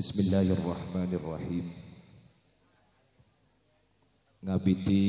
Bismillahirrahmanirrahim. Ngabiti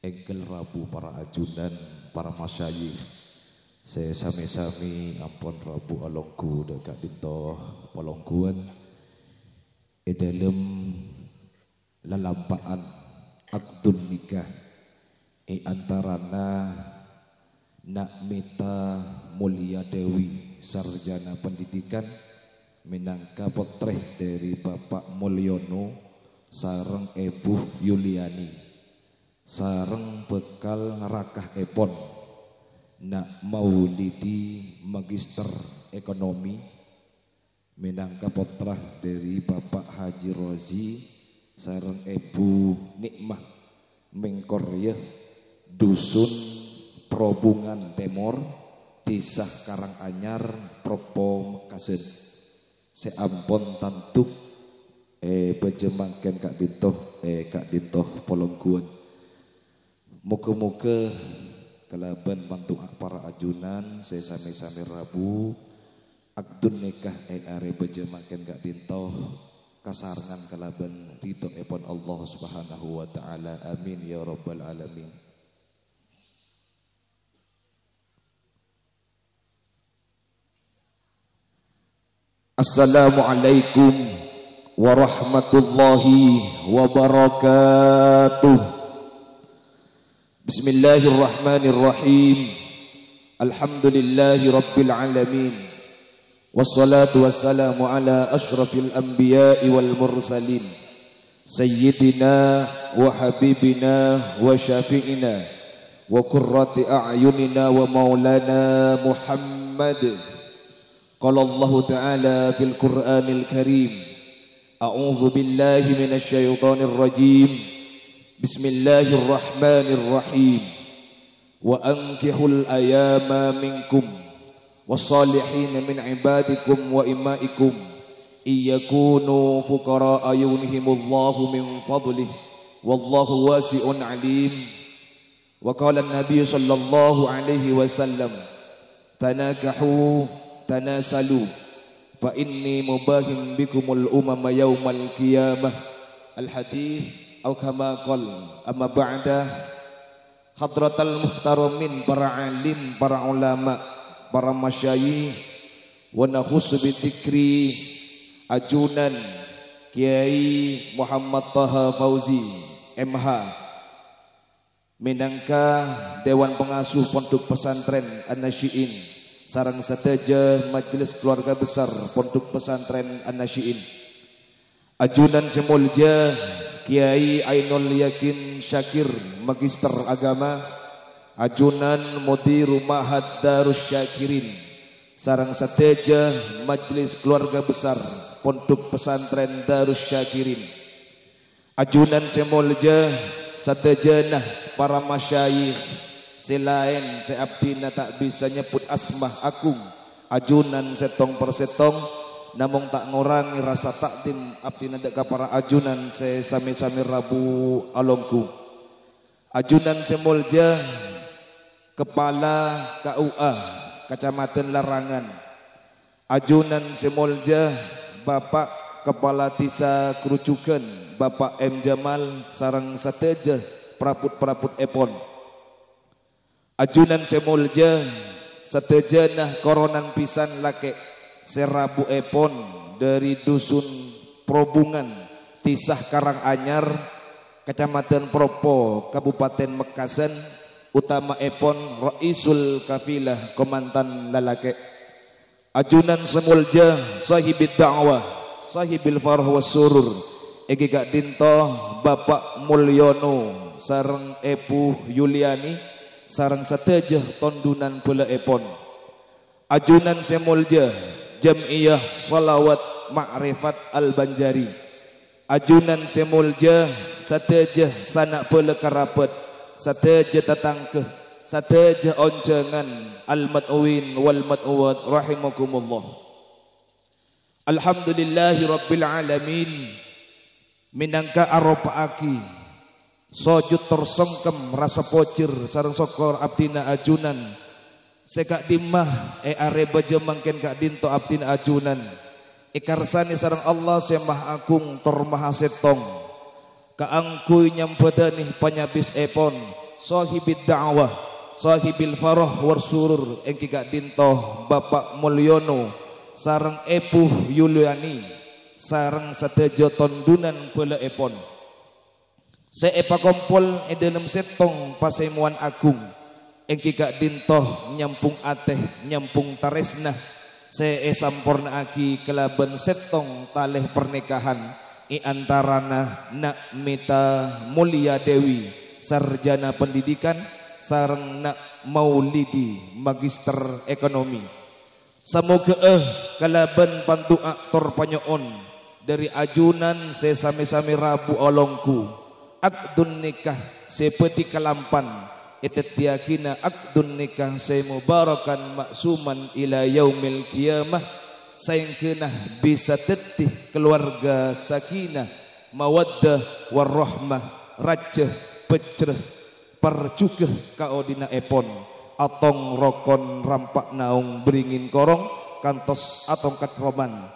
engkel Rabu para ajunan, para masyayikh. Saya sami-sami ampun Rabu alongku dekat dintoh polongkuan. Dalam lalampaan akdun nikah antarana Nak Mita Mulia Dewi sarjana pendidikan minangka potreh dari Bapak Mulyono sareng Ibu Yuliani sareng bekal rakah epon Nak Maulidi Magister Ekonomi minangka potrah dari Bapak Haji Rozi sareng Ibu Nikmah Mengkorya Dusun Probungan Temor Desa Karanganyar Propo Mekasen seampun tantuk bejemangken Kak Dintoh Polongkuan. Muga-muga kelaban bantu para ajunan saya sami-sami Rabu akdun nikah are bejemangken Kak Dintoh kasarengan kelaban ridho epon Allah Subhanahu wa taala. Amin ya rabbal alamin. Assalamualaikum warahmatullahi wabarakatuh. Bismillahirrahmanirrahim. Alhamdulillahi rabbil alamin. Wassalatu wassalamu ala ashrafil anbiya'i wal mursalin. Sayyidina wa habibina wa syafi'ina wa qurrati a'yunina wa maulana Muhammad. Qala Allah Ta'ala fil Qur'anil Karim. A'udzu billahi minasy syaithanir rajim. Bismillahirrahmanirrahim. Wa ankihul ayama minkum wassalihin min ibadikum wa imaikum iyakunu fuqara'a yughnihimullahu min fadlih wallahu wasi'un alim. Wa qala an-nabiy sallallahu alaihi wasallam tanakahu tanasalu fa inni mubahim bikumul umama yaumal qiyamah. Al-hadith atau kama qal. Amma ba'da, hadratal muhtaramin, para alim, para ulama, para masyayikh, wa nakhussu bi dzikri ajunan Kiai Muhammad Taha Fauzi MH minangka Dewan Pengasuh Pondok Pesantren An-Nasyiin sarang sedaja Majelis Keluarga Besar Pondok Pesantren An-Nasyiin. Ajunan semulja Kiai Ainul Yakin Syakir Magister Agama, ajunan Mudiru Ma'had Darus Syakirin sarang sedaja Majelis Keluarga Besar Pondok Pesantren Darus Syakirin. Ajunan semulja sedajanah para masyayikh selain seabdina tak bisa nyebut asmah agung ajunan setong persetong namung tak ngurangi rasa takdim abdina deka para ajunan se sami-sami Rabu alongku. Ajunan semulja Kepala KUA Kecamatan Larangan, ajunan semulja Bapak Kepala Desa Kerucukan Bapak M Jamal sarang sateja peraput-peraput epon. Ajunan semulja setejanah koronan pisan lake serabu epon dari Dusun Probungan Tisah Karanganyar Kecamatan Propo Kabupaten Mekasen utama epon Raisul Kafilah Komandan Lalake. Ajunan semulja sahibid da'wah sahibil farh was surur egi Kak Dintoh Bapak Mulyono sareng Ibu Yuliani sarang sedaja tondunan bela epon. Ajunan semulja Jam'iyah Salawat Ma'rifat Al-Banjari, ajunan semulja sedaja sanak bela karabat sedaja tetangkeh sedaja oncengan al-mad'uwin wal mad'uwat rahimakumullah. Alhamdulillahi rabbil alamin. Minangka aropaaki sojud tersengkem rasa pocir sareng sokor abdina ajunan sekak dimah are baja mangken Kak Dinto abdina ajunan ikarsani sareng Allah se Maha Agung tur Maha Setong kaangkuy nyampadani panyabis epon sahibid da'wah sahibil farah war surur engki gak dintoh Bapak Mulyono sareng Epuh Yuliani sareng satejo tondunan pele epon seepa kompol dalam setong pasemuan agung engki gak dintoh nyampung ateh nyampung taresna sampurna aki kelaban setong taleh pernikahan i antarana Nak Mita Mulia Dewi sarjana pendidikan sareng Nak Maulidi magister ekonomi. Semoga kalaban pantu aktor panyoon dari ajunan sesami-sami Rabu olongku akdun nikah sepeti kelampan etet yakina akdun nikah se mubarakan maksuman ila yaumil qiyamah saengkeunah bisa tetih keluarga sakinah mawaddah warahmah raceh pecreh parcukeh kaodina epon atong rokon rampak naung beringin korong kantos atong katroman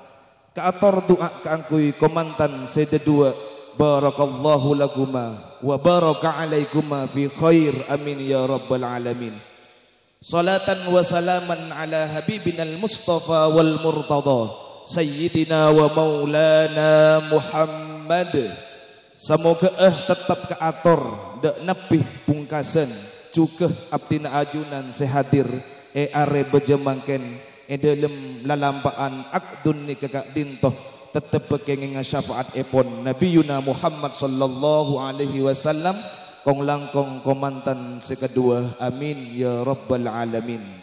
kaator doa kaangkuy komantan sededua barakallahu laguma wa baraka alaikuma fi khair amin ya rabbal alamin. Salatan wa salaman ala habibinal mustafa wal murtada sayyidina wa maulana Muhammad. Semoga tetap kaator dak nepih pungkasen cukeh abdina ajunan sehadir are bejemangken dalam lalampaan akdun nikah dintoh tetap kenging syafaat epon Nabiyuna Muhammad sallallahu alaihi wasallam kong langkong komantan sekedua amin ya rabbal alamin.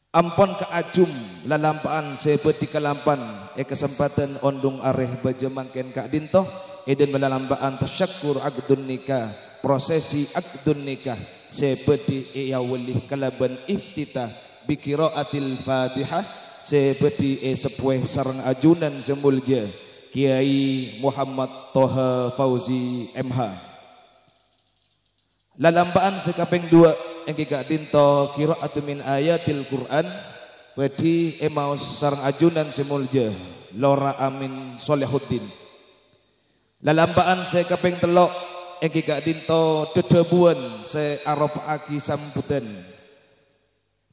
Ampon keacum lalampaan sepeti kelampan kesempatan ondung areh bajemangken kak dintoh eden lalampaan tasyakkur akdun nikah prosesi akdun nikah sepeti yawalih kalaban iftitah bikiraatil fatihah sepeti sepueh sareng ajunan semulja Kiai Muhammad Toha Fauzi MH. Lalambaan sekapeng dua engki gak dinto qiraatu min ayatil Quran bedi emaus sareng ajunan semulja Lora Amin Solehuddin. Lalambaan sekapeng telok engki gak dinto dedebuan se arofaki sambutan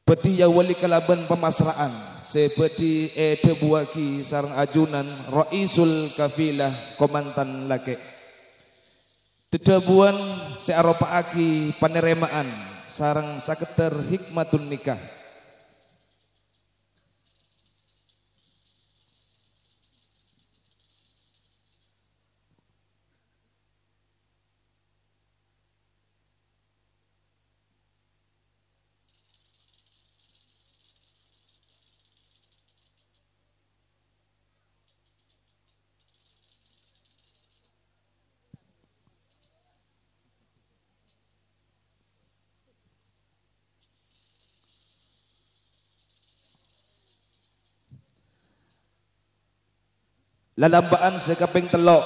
bedi ya wali kalaban pemasraan sepedi debuaki sareng ajunan Raisul Kafilah komantan lake dedebuan searopaaki paneremaan sareng saketer hikmatun nikah. Lalambaan sekaping telok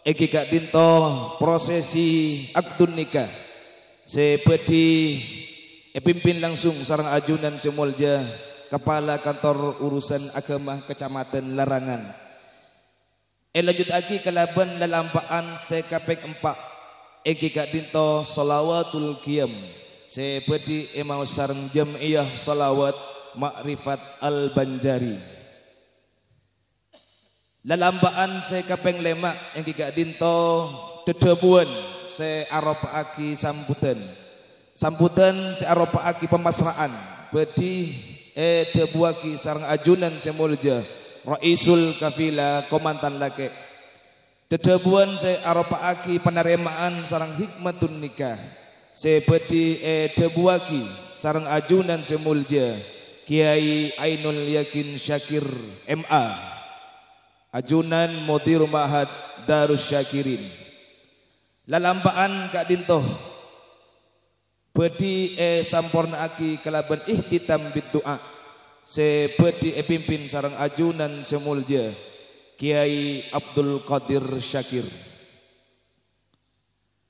iki gak dinto prosesi akdun nikah sepedi pimpin langsung sareng ajunan semulja kepala kantor urusan agama kecamatan Larangan. Lanjut lagi kelaban lalampaan sekaping empat iki gak dinto sholawatul qiyam sepedi emau sareng jam'iyah sholawat Makrifat Al-Banjari. Lalambaan se kapeng lema yang gak dinto dedebuan se aropaaki sambutan se aropaaki pemasraan bedi debuaki sareng ajunan semulja Raisul Kafilah komantan lake dedebuan se aropaaki penerimaan sareng hikmatun nikah se bedi debuaki sareng ajunan semulja Kiai Ainul Yakin Syakir MA ajunan Mudir Ma'had Darus Syakirin. Lalampaan kak dintoh bedi sampurna aki kelaban ihtitam biddu'a se bedi pimpin sareng ajunan semulja Kiai Abdul Qadir Syakir.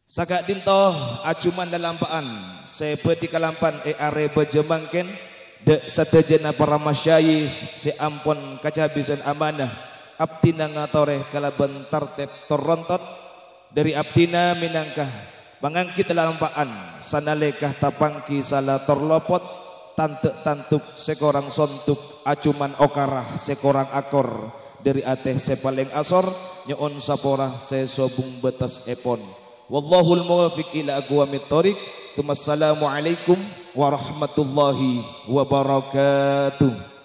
Sakak dintoh acuman lalampaan se bedi kelampan are bejemangken de satejana para masyayikh ampun kacabisan amanah abdina ngatoreh kalaban tartib torontot dari abdina minangkah pangangkit lampaan sanalekah tapangki salah torlopot tantuk sekorang sontuk acuman okarah sekorang akor dari ateh sepaling asor nyoon sapora sesobung betas epon wallahul muwafiq ila aqwamit thoriq. Assalamualaikum warahmatullahi wabarakatuh.